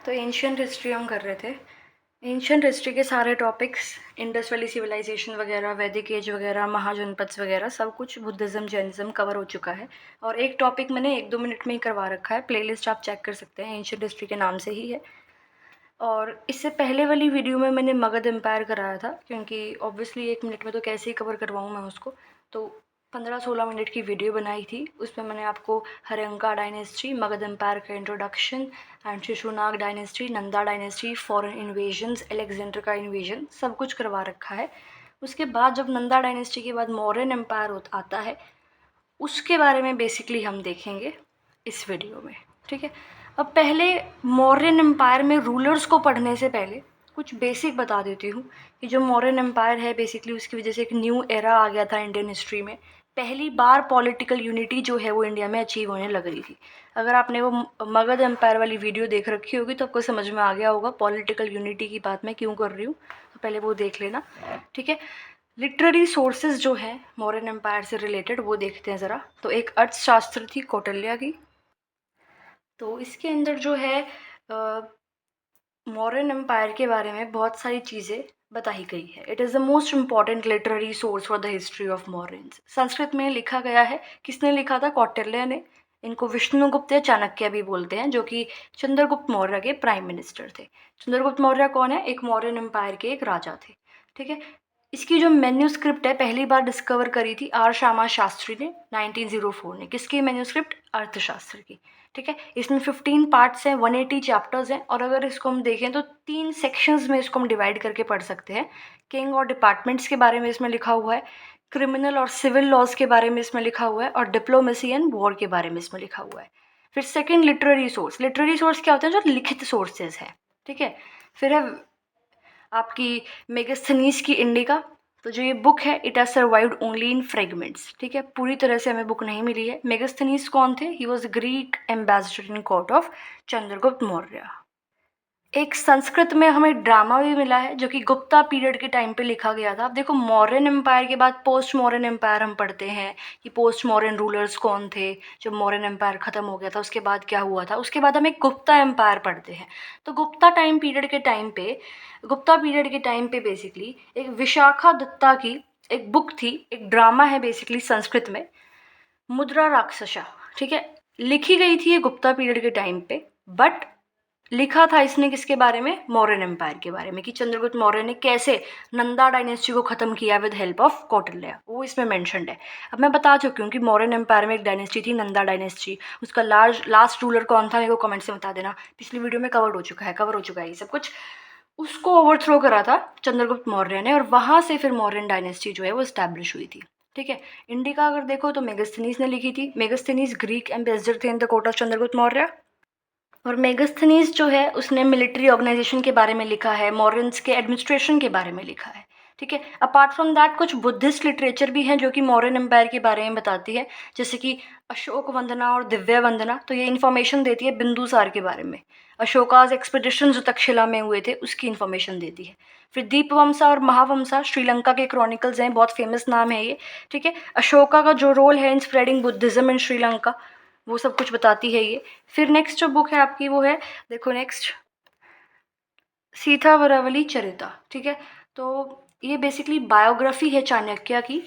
तो ancient history हम कर रहे थे। एंशियंट हिस्ट्री के सारे टॉपिक्स, इंडस वैली सिविलाइजेशन वगैरह, वैदिक एज वगैरह, महाजनपद्स वगैरह सब कुछ बुद्धिज़्म जैनिज़्म कवर हो चुका है। और एक टॉपिक मैंने 1-2 मिनट में ही करवा रखा है, प्लेलिस्ट आप चेक कर सकते हैं, एंशियंट हिस्ट्री के नाम से ही है। और इससे पहले वाली वीडियो में मैंने मगध एम्पायर कराया था, क्योंकि ऑब्वियसली 1 मिनट में तो कैसे ही कवर करवाऊँ मैं उसको, तो 15-16 मिनट की वीडियो बनाई थी। उसमें मैंने आपको हर्यंका डायनेस्टी, मगध एम्पायर का introduction and Shishunaga dynasty, Nanda dynasty, foreign invasions, Alexander का इन्वेजन सब कुछ करवा रखा है। उसके बाद जब नंदा डायनेस्टी के बाद मौर्यन एम्पायर आता है, उसके बारे में बेसिकली हम देखेंगे इस वीडियो में, ठीक है। अब पहले मौर्यन एम्पायर में रूलर्स को पढ़ने से पहले कुछ बेसिक बता देती हूँ कि जो मौर्यन एम्पायर है बेसिकली उसकी वजह से एक न्यू एरा आ गया था इंडियन हिस्ट्री में। पहली बार पॉलिटिकल यूनिटी जो है वो इंडिया में अचीव होने लग रही थी। अगर आपने वो मगध एम्पायर वाली वीडियो देख रखी होगी तो आपको समझ में आ गया होगा पॉलिटिकल यूनिटी की बात मैं क्यों कर रही हूँ, तो पहले वो देख लेना, ठीक है। लिटरेरी सोर्सेज जो हैं मौर्यन एम्पायर से रिलेटेड वो देखते हैं ज़रा। तो एक अर्थशास्त्र थी कौटिल्य की, तो इसके अंदर जो है मौर्यन एम्पायर के बारे में बहुत सारी चीज़ें बताई गई है। It is the most important literary source for the history of Mauryans. Sanskrit में लिखा गया है। किसने लिखा था? कौटिल्य ने। इनको विष्णुगुप्त या चाणक्य भी बोलते हैं, जो कि चंद्रगुप्त मौर्य के प्राइम मिनिस्टर थे। चंद्रगुप्त मौर्य कौन है? एक मौर्यन एम्पायर के एक राजा थे, ठीक है। इसकी जो मैन्यूस्क्रिप्ट है पहली बार डिस्कवर करी थी आर श्यामा शास्त्री ने 1904 ने। किसकी मैन्यूस्क्रिप्ट? अर्थशास्त्र की, ठीक है। इसमें 15 पार्ट्स हैं, 180 चैप्टर्स हैं, और अगर इसको हम देखें तो 3 सेक्शंस में इसको हम डिवाइड करके पढ़ सकते हैं। किंग और डिपार्टमेंट्स के बारे में इसमें लिखा हुआ है, क्रिमिनल और सिविल लॉज के बारे में इसमें लिखा हुआ है, और डिप्लोमेसी एंड वॉर के बारे में इसमें लिखा हुआ है। फिर second literary source. Literary source क्या होते हैं? जो लिखित सोर्सेज हैं, ठीक है। फिर है आपकी मेगास्थनीज की इंडिका। तो जो ये बुक है it has survived only in fragments, ठीक है। पूरी तरह से हमें बुक नहीं मिली है। मेगास्थनीज कौन थे? He was Greek ambassador in court of Chandragupta Maurya. एक संस्कृत में हमें ड्रामा भी मिला है जो कि गुप्ता पीरियड के टाइम पे लिखा गया था। अब देखो मौर्यन एम्पायर के बाद पोस्ट मौर्यन एम्पायर हम पढ़ते हैं कि पोस्ट मौर्यन रूलर्स कौन थे। जब मौर्यन एम्पायर ख़त्म हो गया था उसके बाद क्या हुआ था, उसके बाद हम एक गुप्ता एम्पायर पढ़ते हैं। तो गुप्ता पीरियड के टाइम पे बेसिकली एक विशाखा दत्ता की एक बुक थी, एक ड्रामा है बेसिकली संस्कृत में, मुद्रा राक्षसा, ठीक है। लिखी गई थी ये गुप्ता पीरियड के टाइम पे, बट लिखा था इसने किसके बारे में? मौर्यन एम्पायर के बारे में, कि चंद्रगुप्त मौर्य ने कैसे नंदा डायनेस्टी को खत्म किया विद हेल्प ऑफ कौटिल्य, वो इसमें मेंशन्ड है। अब मैं बता चुकी हूँ कि मौर्यन एम्पायर में एक डायनेस्टी थी नंदा डायनेस्टी। उसका लास्ट रूलर कौन था मेरे को कमेंट से बता देना। पिछली वीडियो में कवर हो चुका है ये सब कुछ। उसको ओवरथ्रो करा था चंद्रगुप्त मौर्य ने, और वहाँ से फिर मौर्यन डायनेस्टी जो है वो इस्टेब्लिश हुई थी, ठीक है। इंडिका अगर देखो तो मेगास्थनीज ने लिखी थी। मेगास्थनीज ग्रीक एम्बेसडर थे in the court of Chandragupta Maurya. और मेगास्थनीज जो है उसने मिलिट्री ऑर्गेनाइजेशन के बारे में लिखा है, मौर्यंस के एडमिनिस्ट्रेशन के बारे में लिखा है, ठीक है। अपार्ट फ्रॉम दैट कुछ बुद्धिस्ट लिटरेचर भी हैं जो कि मौर्यन एम्पायर के बारे में बताती है, जैसे कि अशोक वंदना और दिव्य वंदना। तो ये इन्फॉर्मेशन देती है बिंदुसार के बारे में, अशोकाज एक्सपेडिशन जो तक्षशिला में हुए थे उसकी इन्फॉर्मेशन देती है। फिर दीपवंसा और महावंसा श्रीलंका के क्रॉनिकल्स हैं, बहुत फेमस नाम है ये, ठीक है। अशोका का जो रोल है इन स्प्रेडिंग बुद्धिज्म इन श्रीलंका, वो सब कुछ बताती है ये। फिर नेक्स्ट जो बुक है आपकी वो है, देखो नेक्स्ट, सीता वरावली चरिता, ठीक है। तो ये बेसिकली बायोग्राफी है चाणक्य की।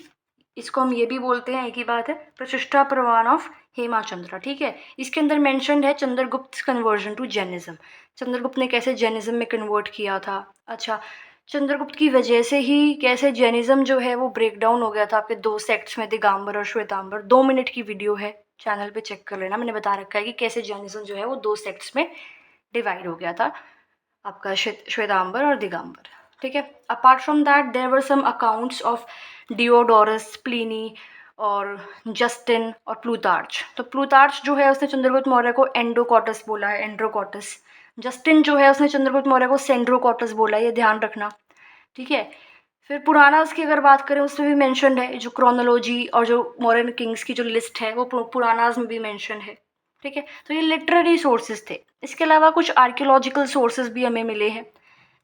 इसको हम ये भी बोलते हैं, एक ही बात है, प्रतिष्ठा प्रवान ऑफ हेमाचंद्रा, ठीक है। इसके अंदर मेंशन्ड है Chandragupta conversion to Jainism. Chandragupta ने कैसे जैनिज्म में कन्वर्ट किया था। अच्छा, चंद्रगुप्त की वजह से ही कैसे जैनिज्म जो है वो ब्रेक डाउन हो गया था आपके 2 सेक्ट्स में, दिगंबर और श्वेतांबर। 2 मिनट की वीडियो है, चैनल पे चेक कर लेना, मैंने बता रखा है कि कैसे जैनिज्म जो है वो 2 सेक्ट्स में डिवाइड हो गया था, आपका श्वेतांबर और दिगंबर, ठीक है। Apart from that there were some accounts of Diodorus, Pliny और जस्टिन और प्लूटार्च। तो प्लूटार्च जो है उसने चंद्रगुप्त मौर्य को एंडोकॉटस बोला है, एंड्रोकॉटस। जस्टिन जो है उसने चंद्रगुप्त मौर्य को सेंड्रोकॉटस बोला है, ये ध्यान रखना, ठीक है। फिर पुरानास की अगर बात करें उसमें भी मेंशन्ड है, जो क्रोनोलॉजी और जो मॉडर्न किंग्स की जो लिस्ट है वो पुरानास में भी मेंशन है, ठीक है। तो ये लिटरेरी सोर्सेज थे। इसके अलावा कुछ आर्कियोलॉजिकल सोर्सेज भी हमें मिले हैं,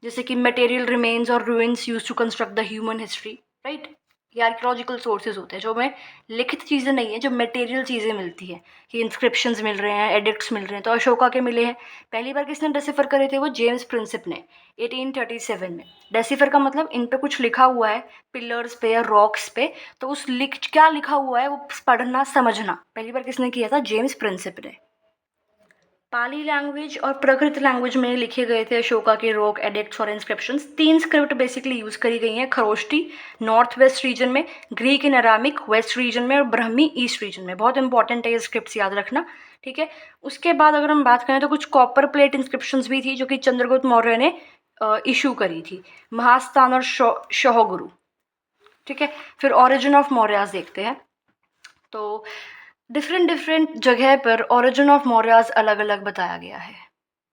जैसे कि मटेरियल रिमेन्स और ruins used to construct the human history, right. ये आर्कियोलॉजिकल सोर्सेज होते हैं, जो हमें लिखित चीज़ें नहीं है, जो मटेरियल चीज़ें मिलती हैं कि इंस्क्रिप्शंस मिल रहे हैं, एडिक्ट्स मिल रहे हैं। तो अशोका के मिले हैं। पहली बार किसने डेसिफर करे थे? वो जेम्स प्रिंसिप ने 1837 में। डेसिफर का मतलब इन पे कुछ लिखा हुआ है, पिलर्स पे या रॉक्स पे, तो उस क्या लिखा हुआ है वो पढ़ना समझना पहली बार किसने किया था? जेम्स प्रिंसिप ने। पाली लैंग्वेज और प्राकृत लैंग्वेज में लिखे गए थे अशोका के रॉक एडिक्ट्स और इंस्क्रिप्शंस। 3 स्क्रिप्ट बेसिकली यूज़ करी गई हैं। खरोष्टी नॉर्थ वेस्ट रीजन में, ग्रीक इन अरामिक वेस्ट रीजन में और ब्रह्मी ईस्ट रीजन में। बहुत इंपॉर्टेंट है ये स्क्रिप्ट्स याद रखना, ठीक है। उसके बाद अगर हम बात करें तो कुछ कॉपर प्लेट इंस्क्रिप्शंस भी थी जो कि चंद्रगुप्त मौर्य ने इशू करी थी। महास्थान और शौहगुरु, ठीक है। फिर ऑरिजिन ऑफ मौर्यास देखते हैं। तो डिफरेंट जगह पर ओरिजिन ऑफ मौर्यास अलग अलग बताया गया है।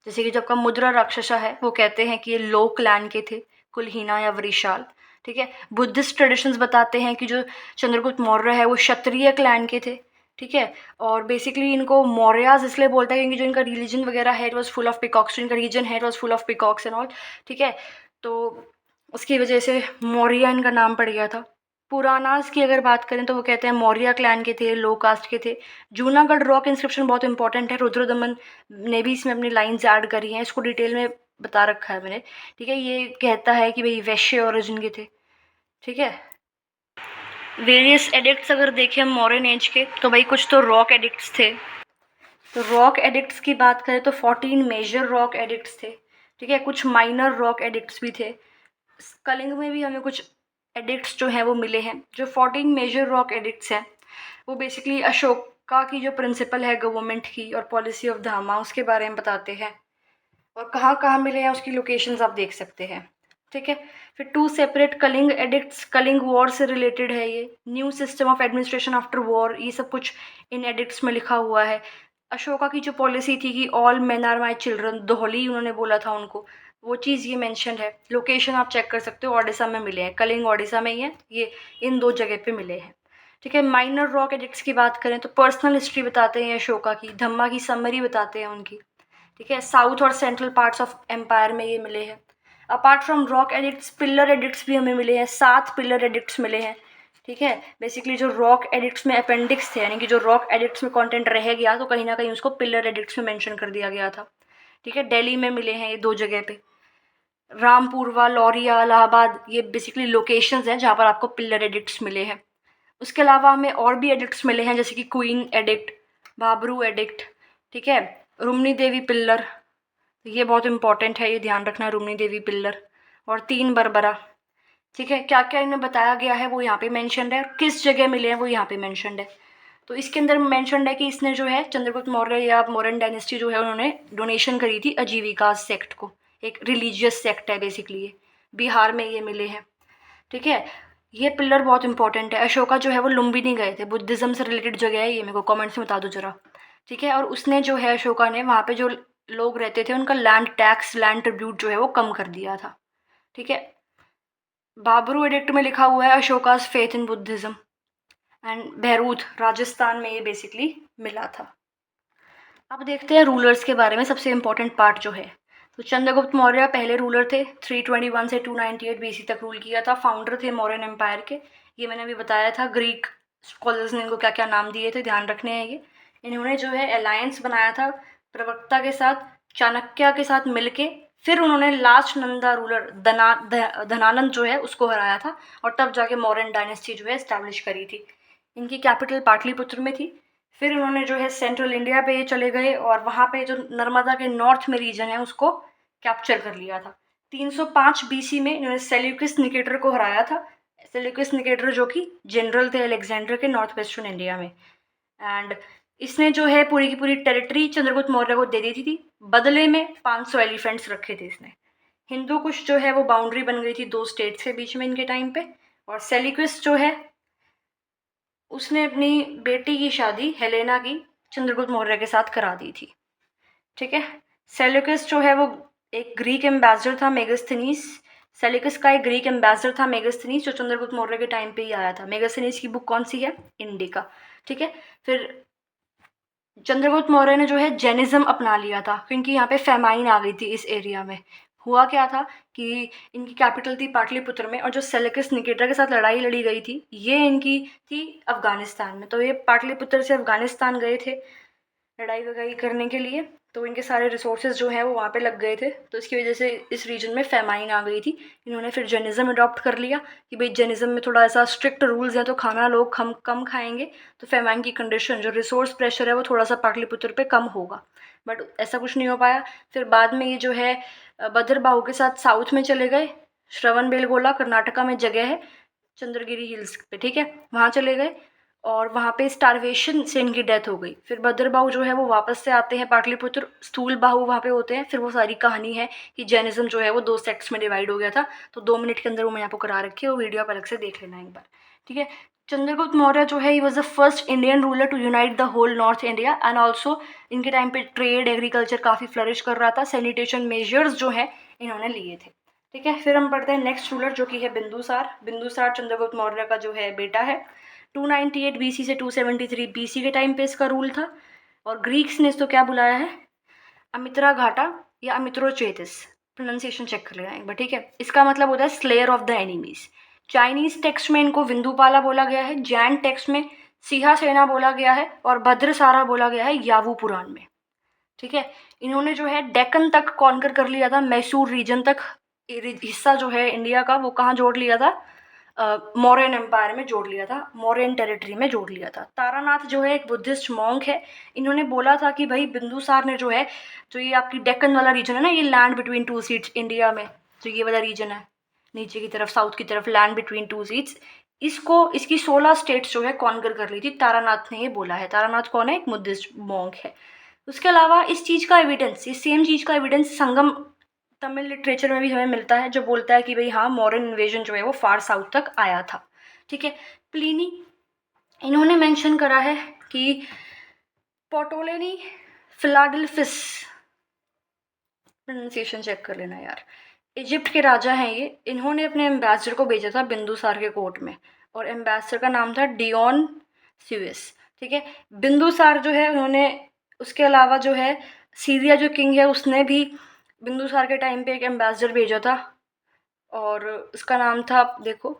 जैसे कि जो आपका मुद्रा राक्षसा है वो कहते हैं कि ये लो क्लैन के थे, कुलहीना या वरिशाल, ठीक है। बुद्धिस्ट ट्रेडिशंस बताते हैं कि जो चंद्रगुप्त मौर्य है वो क्षत्रिय क्लैन के थे, ठीक है। और बेसिकली इनको मौर्यास इसलिए बोलता है क्योंकि जो इनका रिलीजन वगैरह है it was full of peacocks, जो इनका रीजन है it was full of peacocks and all, ठीक है। तो उसकी वजह से मौर्य इनका नाम पड़ गया था। पुरानास की अगर बात करें तो वो कहते हैं मौर्य क्लैन के थे, लो कास्ट के थे। जूनागढ़ रॉक इंस्क्रिप्शन बहुत इंपॉर्टेंट है। रुद्रदमन ने भी इसमें अपनी लाइन्स ऐड करी हैं, इसको डिटेल में बता रखा है मैंने, ठीक है। ये कहता है कि भाई वैश्य ओरिजिन के थे, ठीक है। वेरियस एडिक्ट्स अगर देखें हम मॉडर्न एज के तो भाई कुछ तो रॉक एडिक्ट्स थे। तो रॉक एडिक्ट्स की बात करें तो 14 मेजर रॉक एडिक्ट्स थे, ठीक है। कुछ माइनर रॉक एडिक्ट्स भी थे। कलिंग में भी हमें कुछ एडिक्ट्स जो हैं वो मिले हैं। जो 14 मेजर रॉक एडिक्ट्स हैं वो बेसिकली अशोका की जो प्रिंसिपल है गवर्नमेंट की और पॉलिसी ऑफ धामा उसके बारे में बताते हैं। और कहाँ कहाँ मिले हैं उसकी लोकेशंस आप देख सकते हैं, ठीक है। फिर 2 separate Kalinga edicts, Kalinga war से रिलेटेड है ये। New system of administration after war, ये सब कुछ इन एडिक्ट्स में लिखा हुआ है। अशोका की जो पॉलिसी थी कि all men are my children, Dhauli उन्होंने बोला था उनको, वो चीज़ ये मेंशन है। लोकेशन आप चेक कर सकते हो, ओडिशा में मिले हैं, कलिंग ओडिशा में ही है ये, इन 2 जगह पे मिले हैं, ठीक है। माइनर रॉक एडिक्ट्स की बात करें तो पर्सनल हिस्ट्री बताते हैं अशोका की, धम्मा की समरी बताते हैं उनकी, ठीक है। साउथ और सेंट्रल पार्ट्स ऑफ एम्पायर में ये मिले हैं। Apart from rock addicts pillar addicts भी हमें मिले हैं, 7 पिलर एडिक्ट्स मिले हैं, ठीक है। बेसिकली जो रॉक एडिक्ट्स में अपेंडिक्स थे, यानी कि जो रॉक एडिक्ट्स में कंटेंट रह गया तो कहीं ना कहीं उसको पिलर एडिक्ट्स में मेंशन कर दिया गया था, ठीक है। दिल्ली में मिले हैं ये 2 जगह पे। रामपुरवा, लौरिया, इलाहाबाद, ये बेसिकली लोकेशंस हैं जहाँ पर आपको पिलर एडिक्ट्स मिले हैं। उसके अलावा हमें और भी एडिक्ट्स मिले हैं जैसे कि क्वीन एडिक्ट, बाबरू एडिक्ट, ठीक है। रुमनी देवी पिल्लर, ये बहुत इंपॉर्टेंट है, ये ध्यान रखना, रुमनी देवी पिल्लर। और 3 बरबरा, ठीक है। क्या क्या इनमें बताया गया है वो यहाँ पे मेंशन्ड है, और किस जगह मिले हैं वो यहाँ पे मेंशन्ड है। तो इसके अंदर मेंशन्ड है कि इसने जो है चंद्रगुप्त मौर्य या मौर्यन डायनेस्टी जो है उन्होंने डोनेशन करी थी आजीविका सेक्ट को, एक रिलीजियस सेक्ट है बेसिकली ये, बिहार में ये मिले हैं, ठीक है। ये पिलर बहुत इंपॉर्टेंट है। अशोका जो है वो लुम्बिनी गए थे, बुद्धिज़्म से रिलेटेड जगह है ये, मेरे को कमेंट्स में बता दो जरा, ठीक है। और उसने जो है अशोका ने वहाँ पे जो लोग रहते थे उनका लैंड टैक्स, लैंड ट्रिब्यूट जो है वो कम कर दिया था, ठीक है। बाबरू एडिक्ट में लिखा हुआ है Ashoka's faith in Buddhism and बहरूद राजस्थान में ये बेसिकली मिला था। अब देखते हैं रूलर्स के बारे में, सबसे इम्पोर्टेंट पार्ट जो है। तो चंद्रगुप्त मौर्य पहले रूलर थे, 321 से 298 बीसी तक रूल किया था। फाउंडर थे मौर्यन एम्पायर के, ये मैंने अभी बताया था। ग्रीक स्कॉलर्स ने इनको क्या क्या नाम दिए थे, ध्यान रखने हैं ये। इन्होंने जो है अलायंस बनाया था प्रवक्ता के साथ, चाणक्य के साथ मिलके, फिर उन्होंने लास्ट नंदा रूलर धनानंद जो है उसको हराया था, और तब जाके मौर्यन डायनेस्टी जो है इस्टेब्लिश करी थी। इनकी कैपिटल पाटलिपुत्र में थी। फिर उन्होंने जो है सेंट्रल इंडिया पे ये चले गए और वहाँ पे जो नर्मदा के नॉर्थ में रीजन है उसको कैप्चर कर लिया था। 305 बीसी में इन्होंने सेल्यूकस निकेटर को हराया था। सेल्यूकस निकेटर जो कि जनरल थे अलेक्जेंडर के नॉर्थ वेस्टर्न इंडिया में। एंड इसने जो है पूरी की पूरी टेरिटरी चंद्रगुप्त मौर्य को दे दी थी। बदले में 500 एलिफेंट्स रखे थे इसने। हिंदू कुश जो है वो बाउंड्री बन गई थी 2 स्टेट्स के बीच में इनके टाइम पे। और सेल्यूकस जो है उसने अपनी बेटी की शादी हेलेना की चंद्रगुप्त मौर्य के साथ करा दी थी, ठीक है। सेल्यूकस जो है वो एक ग्रीक एम्बेसडर था, मेगास्थनीस। सेल्यूकस का एक ग्रीक एम्बेसडर था मेगास्थनीस, जो चंद्रगुप्त मौर्य के टाइम पे ही आया था। मेगास्थनीस की बुक कौन सी है? इंडिका, ठीक है। फिर चंद्रगुप्त मौर्य ने जो है जैनिज्म अपना लिया था क्योंकि यहाँ पे फेमाइन आ गई थी इस एरिया में, हुआ क्या था कि इनकी कैपिटल थी पाटलिपुत्र में, और जो सेलेकस निकेटर के साथ लड़ाई लड़ी गई थी ये इनकी थी अफगानिस्तान में। तो ये पाटलिपुत्र से अफगानिस्तान गए थे लड़ाई वगैरह करने के लिए, तो इनके सारे रिसोर्सेज जो हैं वो वहाँ पे लग गए थे। तो इसकी वजह से इस रीजन में फेमाइन आ गई थी। इन्होंने फिर जैनिज़्म अडॉप्ट कर लिया कि भाई जैनिज़्म में थोड़ा ऐसा स्ट्रिक्ट रूल्स हैं, तो खाना लोग कम खाएंगे, तो फेमाइन की कंडीशन, जो रिसोर्स प्रेशर है वो थोड़ा सा पाटलिपुत्र पे कम होगा। बट ऐसा कुछ नहीं हो पाया। फिर बाद में ये जो है भद्रबाहु के साथ साउथ में चले गए। श्रवणबेलगोला कर्नाटका में जगह है, चंद्रगिरी हिल्स पे, ठीक है, वहाँ चले गए और वहाँ पे स्टारवेशन से इनकी डेथ हो गई। फिर भद्रबाहु जो है वो वापस से आते हैं पाटलिपुत्र, स्थूल बाहु वहाँ पे होते हैं। फिर वो सारी कहानी है कि जैनिज्म जो है वो 2 सेक्ट्स में डिवाइड हो गया था। तो 2 मिनट के अंदर वो मैं आपको करा रखी है, वो वीडियो आप अलग से देख लेना एक बार, ठीक है। चंद्रगुप्त मौर्य जो है he was the first Indian ruler to unite the whole north India, and also इनके टाइम पे ट्रेड एग्रीकल्चर काफ़ी फ्लरिश कर रहा था। सैनिटेशन मेजर्स जो है इन्होंने लिए थे, ठीक है। फिर हम पढ़ते हैं नेक्स्ट रूलर जो कि है बिंदुसार। बिंदुसार चंद्रगुप्त मौर्य का जो है बेटा है। 298 बीसी से 273 बीसी के टाइम पे इसका रूल था। और ग्रीक्स ने इसको क्या बुलाया है, अमित्रा घाटा या अमित्रोचेतिस, प्रोनाउंसिएशन चेक कर लेना एक बार, ठीक है। इसका मतलब होता है slayer of the enemies. Chinese text में इनको विंदुपाला बोला गया है, जैन टेक्स्ट में सिंहासेना बोला गया है, और भद्रसारा बोला गया है यावू पुराण में, ठीक है। इन्होंने जो है डेक्कन तक कॉन्कर कर लिया था, मैसूर रीजन तक हिस्सा जो है इंडिया का वो कहाँ जोड़ लिया था, मौर्यन एम्पायर में जोड़ लिया था, मौर्यन टेरिटरी में जोड़ लिया था। तारानाथ जो है एक बुद्धिस्ट मॉन्क है। इन्होंने बोला था कि भाई बिंदुसार ने जो है, जो ये आपकी डेक्कन वाला रीजन है ना, ये लैंड बिटवीन 2 सीट्स इंडिया में, जो ये वाला रीजन है नीचे की तरफ साउथ की तरफ, लैंड बिटवीन 2 सीट्स, इसको इसकी 16 स्टेट्स जो है कॉन्कर कर ली थी। तारानाथ ने ये बोला है। तारानाथ कौन है, एक बुद्धिस्ट मॉन्क है। उसके अलावा इस चीज़ का एविडेंस, इस सेम चीज़ का एविडेंस संगम तमिल लिटरेचर में भी हमें मिलता है, जो बोलता है कि भाई हाँ मॉडर्न इन्वेजन जो है वो फार साउथ तक आया था, ठीक है। प्लिनी इन्होंने मेंशन करा है कि पोटोलेनी फिलाडेल्फिस, प्रोनाउंसिएशन चेक कर लेना यार, इजिप्ट के राजा हैं ये। इन्होंने अपने एम्बेसडर को भेजा था बिंदुसार के कोर्ट में, और एम्बेसडर का नाम था डियोन स्यूस, ठीक है। बिंदुसार जो है उन्होंने, उसके अलावा जो है सीरिया जो किंग है उसने भी बिंदुसार के टाइम पे एक एम्बेसडर भेजा था, और उसका नाम था, देखो,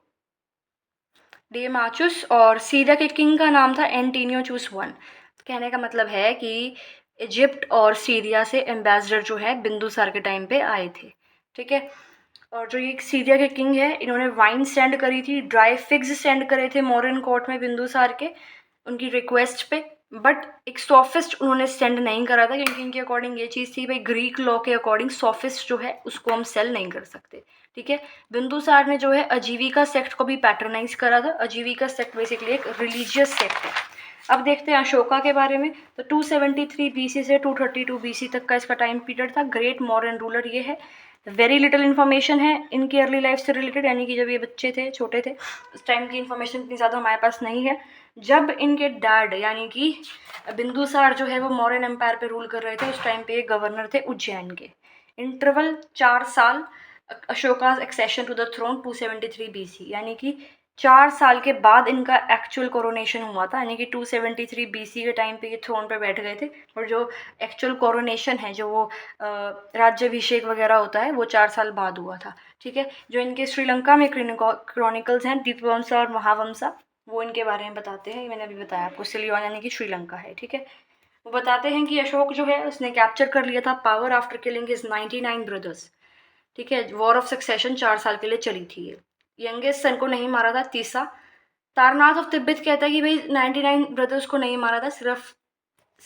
डेमाचुस, और सीरिया के किंग का नाम था एंटीनियोचुस वन। कहने का मतलब है कि इजिप्ट और सीरिया से एम्बेसडर जो है बिंदुसार के टाइम पे आए थे, ठीक है। और जो ये सीरिया के किंग है, इन्होंने वाइन सेंड करी थी, ड्राई फिग्स सेंड करे थे मॉडर्न कोर्ट में बिंदुसार के, उनकी रिक्वेस्ट पे। बट एक सोफिस्ट उन्होंने सेंड नहीं करा था, क्योंकि इनके अकॉर्डिंग ये चीज़ थी भाई ग्रीक लॉ के अकॉर्डिंग सोफिस्ट जो है उसको हम सेल नहीं कर सकते, ठीक है। बिंदुसार ने जो है आजीविका सेक्ट को भी पैटर्नाइज करा था। आजीविका सेक्ट बेसिकली एक रिलीजियस सेक्ट है। अब देखते हैं अशोका के बारे में। तो 273 बीसी से 232 बीसी तक का इसका टाइम पीरियड था। ग्रेट मॉडर्न रूलर ये है। वेरी लिटिल इन्फॉर्मेशन है इनकी अर्ली लाइफ से रिलेटेड, यानी कि जब ये बच्चे थे, छोटे थे, उस टाइम की इन्फॉर्मेशन इतनी ज़्यादा हमारे पास नहीं है। जब इनके डैड यानी कि बिंदुसार जो है वो मौर्यन एम्पायर पे रूल कर रहे थे, उस टाइम पे गवर्नर थे उज्जैन के। इंटरवल 4 साल, Ashoka accession to the throne 273 BC, यानी कि 4 साल के बाद इनका एक्चुअल कोरोनेशन हुआ था, यानी कि 273 बीसी के टाइम पे ये थ्रोन पर बैठ गए थे। और जो एक्चुअल कोरोनेशन है, जो वो राज्याभिषेक वगैरह होता है, वो 4 साल बाद हुआ था, ठीक है। जो इनके श्रीलंका में क्रॉनिकल्स हैं, दीपवंसा और महावंसा, वो इनके बारे में बताते हैं। मैंने अभी बताया आपको, सिलियन यानी कि श्रीलंका है, ठीक है। वो बताते हैं कि अशोक जो है उसने कैप्चर कर लिया था power after killing his 99 brothers, ठीक है। वॉर ऑफ सक्सेशन 4 साल के लिए चली थी ये। यंगेस्ट सन को नहीं मारा था, तीसरा। तारनाथ ऑफ तिब्बत कहता है कि भाई 99 ब्रदर्स को नहीं मारा था, सिर्फ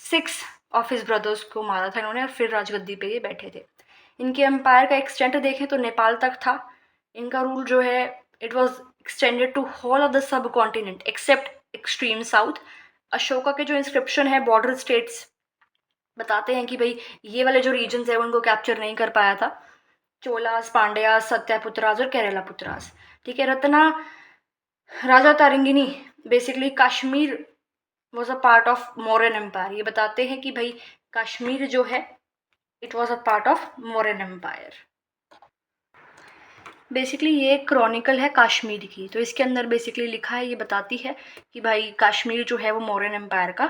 6 ऑफ हिज ब्रदर्स को मारा था इन्होंने, और फिर राजगद्दी पे ये बैठे थे। इनके एम्पायर का एक्सटेंट देखें तो नेपाल तक था। इनका रूल जो है it was extended to whole of the subcontinent except extreme south. Ashoka के जो इंस्क्रिप्शन है बॉर्डर स्टेट्स बताते हैं कि भाई ये वाले जो रीजन्स है उनको कैप्चर नहीं कर पाया था, चोलास, पांड्यास, सत्यापुत्रास और केरला पुत्रास, ठीक है। रत्ना Rajatarangini basically Kashmir was a part of Mauryan empire. ये बताते हैं कि भाई कश्मीर जो है it was a part of Mauryan empire. Basically ये क्रॉनिकल है कश्मीर की, तो इसके अंदर बेसिकली लिखा है, ये बताती है कि भाई कश्मीर जो है वो मौर्यन एम्पायर का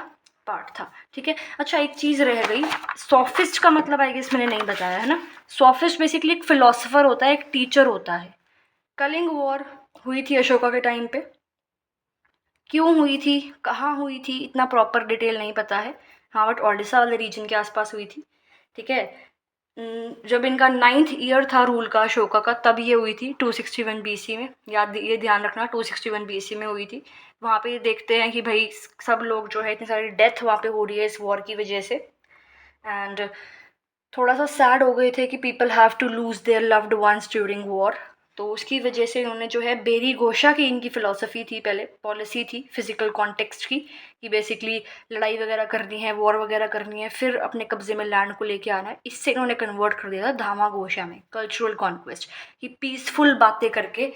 पार्ट था, ठीक है। अच्छा, एक चीज़ रह गई, सोफिस्ट का मतलब आई गेस मैंने नहीं बताया है ना। सोफिस्ट बेसिकली एक फिलोसोफर होता है, एक टीचर होता है। कलिंग वॉर हुई थी अशोका के टाइम पे, क्यों हुई थी, कहाँ हुई थी, इतना प्रॉपर डिटेल नहीं पता है। हाँ, बट ओडिशा वाले रीजन के आसपास हुई थी, ठीक है। जब इनका 9th ईयर था रूल का अशोका का, तब ये हुई थी 261 BC में। ये ध्यान रखना, 261 BC में हुई थी। वहाँ पे देखते हैं कि भाई सब लोग जो है, इतनी सारी डेथ वहाँ पे हो रही है इस वॉर की वजह से। एंड थोड़ा सा सैड हो गए थे कि people have to lose their loved ones during war. तो उसकी वजह से इन्होंने जो है बेरी घोषा की इनकी फ़िलॉसफ़ी थी, पहले पॉलिसी थी फिज़िकल कॉन्टेक्स्ट की, कि बेसिकली लड़ाई वगैरह करनी है, वॉर वगैरह करनी है, फिर अपने कब्ज़े में लैंड को लेके आना है। इससे इन्होंने कन्वर्ट कर दिया था धामा घोषा में, कल्चरल कॉन्क्वेस्ट, कि पीसफुल बातें करके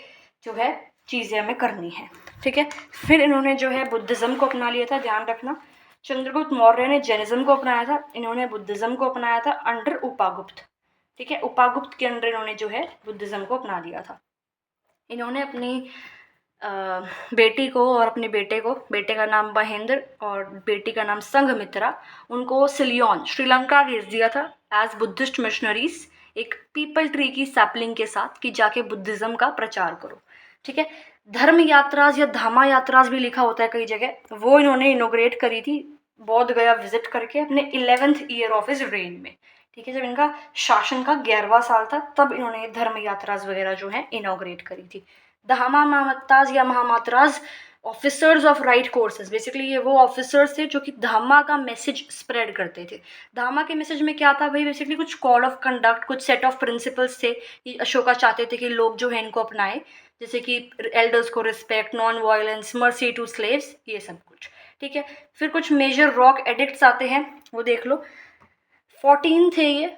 जो है चीज़ें हमें करनी है, ठीक है। फिर इन्होंने जो है बुद्धिज़्म को अपना लिया था, ध्यान रखना। चंद्रगुप्त मौर्य ने जैनिज़्म को अपनाया था, इन्होंने बुद्धिज़्म को अपनाया था अंडर उपागुप्त, ठीक है। उपागुप्त के अंडर इन्होंने जो है बुद्धिज़्म को अपना लिया था। इन्होंने अपनी बेटी को और अपने बेटे को, बेटे का नाम महेंद्र और बेटी का नाम संघमित्रा, उनको सिलियॉन श्रीलंका भेज दिया था एज बुद्धिस्ट मिशनरीज, एक पीपल ट्री की सैपलिंग के साथ, कि जाके बुद्धिज़्म का प्रचार करो, ठीक है। धर्म यात्राज या धामा यात्राज भी लिखा होता है कई जगह, वो इन्होंने इनोग्रेट करी थी बौद्ध गया विजिट करके अपने 11th year of his rain में, ठीक है। जब इनका शासन का 11वां साल था, तब इन्होंने धर्म यात्राज वगैरह जो है इनोग्रेट करी थी। धामा महामत्ताज या mahamatras, officers of right courses, basically ये वो ऑफिसर्स थे जो कि धामा का मैसेज स्प्रेड करते थे। धामा के मैसेज में क्या था भाई, बेसिकली कुछ कोड ऑफ कंडक्ट, कुछ सेट ऑफ प्रिंसिपल्स थे कि अशोका चाहते थे कि लोग जो है इनको अपनाएं, जैसे कि एल्डर्स को respect, non violence, mercy to slaves, ये सब कुछ, ठीक है। फिर कुछ मेजर रॉक एडिक्ट्स आते हैं, वो देख लो। 14 थे ये।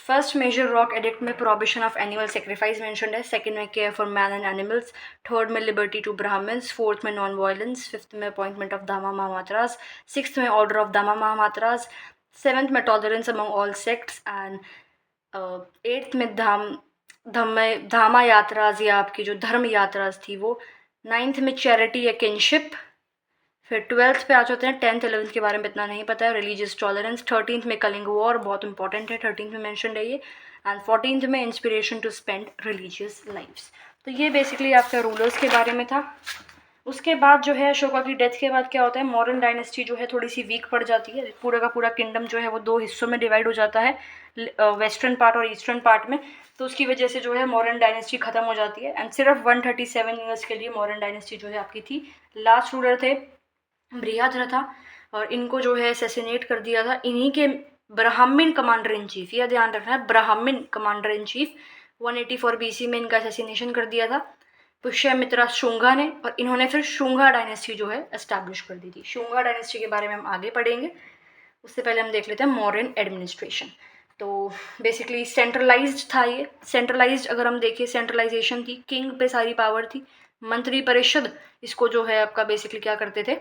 फर्स्ट मेजर रॉक एडिक्ट में prohibition of animal sacrifice mentioned है, सेकंड में care for man and animals, third में लिबर्टी टू ब्राह्मण्स, फोर्थ में नॉन वायलेंस, फिफ्थ में अपॉइंटमेंट ऑफ धामा महामात्रास, सिक्स्थ में ऑर्डर ऑफ धामा महामात्रास, सेवन्थ में tolerance among all sects, and eighth में धामा यात्राज या आपकी जो धर्म यात्राज थी वो, नाइन्थ में चैरिटी या किनशिप। फिर 12th पे आ जाते हैं, 10th 11th के बारे में इतना नहीं पता है, रिलीजियस टॉलरेंस। 13th में कलिंग वॉर, बहुत इंपॉर्टेंट है, 13th में मैंशन है ये। एंड 14th में inspiration to spend religious lives. तो ये बेसिकली आपका रूलर्स के बारे में था। उसके बाद जो है अशोका की डेथ के बाद क्या होता है, मॉडर्न डायनेस्टी जो है थोड़ी सी वीक पड़ जाती है, पूरा का पूरा किंगडम जो है वो दो हिस्सों में डिवाइड हो जाता है, वेस्टर्न पार्ट और ईस्टर्न पार्ट में। तो उसकी वजह से जो है मॉडर्न डायनेस्टी खत्म हो जाती है, एंड सिर्फ 137 ईयर्स के लिए मॉडर्न डायनेस्टी जो है आपकी थी। लास्ट रूलर थे बृहद्रथ था, और इनको जो है असैसिनेट कर दिया था इन्हीं के ब्राह्मण कमांडर इन चीफ, यह ध्यान रखना है, ब्राह्मण कमांडर इन चीफ। 184 BC में इनका असैसिनेशन कर दिया था पुष्यमित्रा शुंगा ने, और इन्होंने फिर शुंगा डायनेस्टी जो है एस्टैब्लिश कर दी थी। शुंगा डायनेस्टी के बारे में हम आगे पढ़ेंगे, उससे पहले हम देख लेते हैं मॉडर्न एडमिनिस्ट्रेशन। तो बेसिकली सेंट्रलाइज्ड था ये, सेंट्रलाइज्ड अगर हम देखें, सेंट्रलाइजेशन थी, किंग पे सारी पावर थी। मंत्री परिषद इसको जो है आपका बेसिकली क्या करते थे,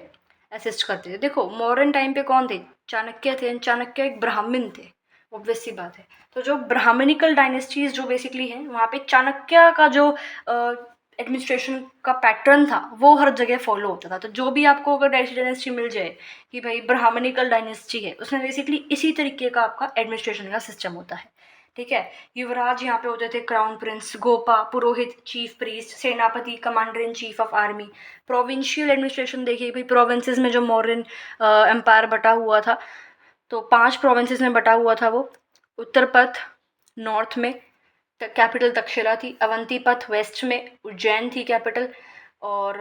असिस्ट करते थे। देखो मॉडर्न टाइम पे कौन थे, चाणक्य थे, चाणक्य एक ब्राह्मण थे, ऑब्वियस सी बात है। तो जो ब्राह्मणिकल डायनेस्टीज जो बेसिकली हैं, वहाँ पे चाणक्य का जो एडमिनिस्ट्रेशन का पैटर्न था वो हर जगह फॉलो होता था। तो जो भी आपको अगर डायनेस्टी मिल जाए कि भाई ब्राह्मणिकल डायनेस्टी है, उसमें बेसिकली इसी तरीके का आपका एडमिनिस्ट्रेशन का सिस्टम होता है, ठीक है। युवराज यहाँ पे होते थे क्राउन प्रिंस, गोपा पुरोहित चीफ प्रीस्ट, सेनापति commander in chief of army. Provincial administration देखिए भाई, प्रोविंसेस में जो मॉडर्न एम्पायर बटा हुआ था, तो 5 प्रोविंसेस में बटा हुआ था वो। उत्तर पथ नॉर्थ में कैपिटल तक्षशिला थी, अवंती पथ वेस्ट में उज्जैन थी कैपिटल, और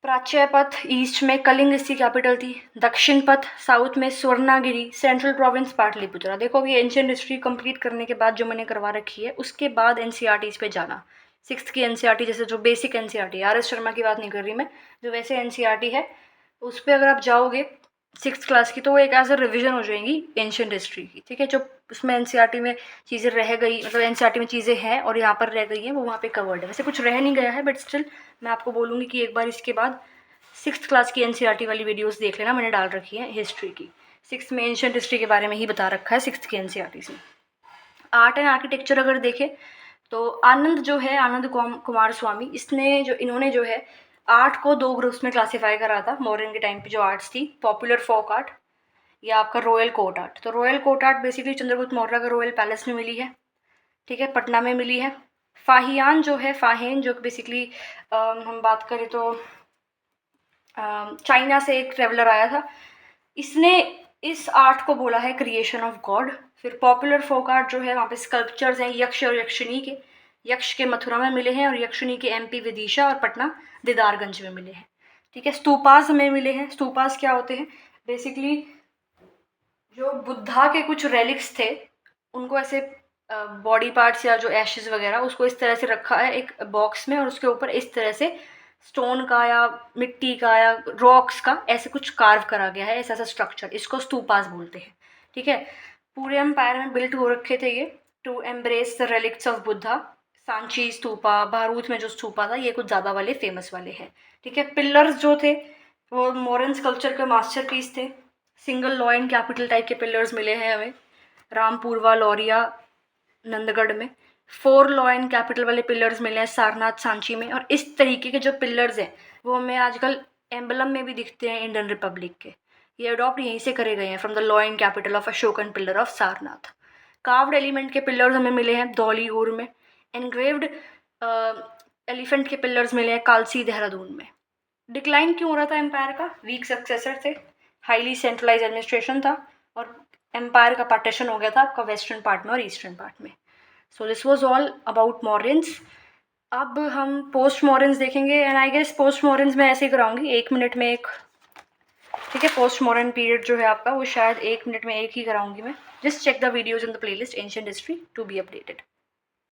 प्राच्य पथ ईस्ट में कलिंग इसकी कैपिटल थी, दक्षिण पथ साउथ में स्वर्णागिरी, सेंट्रल प्रोविंस पाटलिपुत्रा। देखो ये एंशिएंट हिस्ट्री कंप्लीट करने के बाद जो मैंने करवा रखी है, उसके बाद एनसीईआरटी पे जाना। 6th की एनसीईआरटी, जैसे जो basic NCERT, R S Sharma की बात नहीं कर रही मैं, जो वैसे एनसीईआरटी है उस पर अगर आप जाओगे 6th क्लास की, तो वो एक एज अ रिविजन हो जाएंगी एंशिएंट हिस्ट्री की, ठीक है। जो उसमें एनसीईआरटी में चीज़ें रह गई, मतलब एनसीईआरटी में चीज़ें हैं और यहाँ पर रह गई हैं, वो वहाँ पे कवर्ड है। वैसे कुछ रह नहीं गया है, बट स्टिल मैं आपको बोलूँगी कि एक बार इसके बाद 6th क्लास की एनसीईआरटी वाली वीडियोस देख लेना, मैंने डाल रखी है हिस्ट्री की। 6th में एंशिएंट हिस्ट्री के बारे में ही बता रखा है 6th की एनसीईआरटी से। आर्ट एंड आर्किटेक्चर अगर देखें तो आनंद जो है, आनंद कुमार स्वामी, इन्होंने जो है आर्ट को 2 ग्रुप्स में क्लासिफाई करा था मौर्यन के टाइम पे जो आर्ट्स थी, पॉपुलर फोक आर्ट या आपका रॉयल कोर्ट आर्ट। तो royal court art basically Chandragupta Maurya का रॉयल पैलेस में मिली है, ठीक है, पटना में मिली है। फाहियान जो है, फाहेन जो बेसिकली हम बात करें तो चाइना से एक ट्रेवलर आया था, इसने इस आर्ट को बोला है क्रिएशन ऑफ गॉड। फिर पॉपुलर फोक आर्ट जो है, वहाँ पे स्कल्पचर्स हैं यक्ष और यक्षिणी के। यक्ष के मथुरा में मिले हैं और यक्षिणी के एमपी विदिशा और पटना दीदारगंज में मिले हैं, ठीक है। स्तूपास हमें मिले हैं। स्तूपास क्या होते हैं? बेसिकली जो बुद्धा के कुछ रेलिक्स थे उनको ऐसे बॉडी पार्ट्स या जो एशेज वगैरह उसको इस तरह से रखा है एक बॉक्स में, और उसके ऊपर इस तरह से स्टोन का या मिट्टी का या रॉक्स का ऐसे कुछ कार्व करा गया है, ऐसा ऐसा स्ट्रक्चर, इसको स्तूपास बोलते हैं, ठीक है। पूरे एम्पायर में बिल्ट हो रखे थे ये to embrace the relics of Buddha. Sanchi stupa, Bharuch में जो स्तूपा था, ये कुछ ज़्यादा वाले फेमस वाले हैं, ठीक है। पिलर्स जो थे वो मॉडर्न स्कल्पचर के मास्टर पीस थे। Single law and capital type के पिलर्स मिले हैं हमें रामपुरवा, लौरिया, नंदगढ़ में। 4 लॉ एंड कैपिटल वाले पिलर्स मिले हैं सारनाथ, सांची में। और इस तरीके के जो पिलर्स हैं वो हमें आजकल एम्बलम में भी दिखते हैं इंडियन रिपब्लिक के। ये अडॉप्ट यहीं से करे गए हैं, from the law and capital of Ashokan pillar of Sarnath. Carved element के पिलर्स हमें मिले हैं धौलीगुर में। एनग्रेव्ड एलिफेंट के पिलर्स मिले हैं कालसी, देहरादून में। डिक्लाइन क्यों हो रहा था एम्पायर का? वीक सक्सेसर थे, हाईली सेंट्रलाइज एडमिनिस्ट्रेशन था, और एम्पायर का पार्टीशन हो गया था आपका वेस्टर्न पार्ट में और ईस्टर्न पार्ट में। So this was all about Mauryans. अब हम पोस्ट मॉरियंस देखेंगे, and I guess post Mauryans में ऐसे ही कराऊंगी 1 मिनट में एक, ठीक है। पोस्ट मॉडर्न पीरियड जो है आपका वो शायद 1 मिनट में एक ही कराऊंगी मैं। Just check the videos in the playlist ancient history to be updated.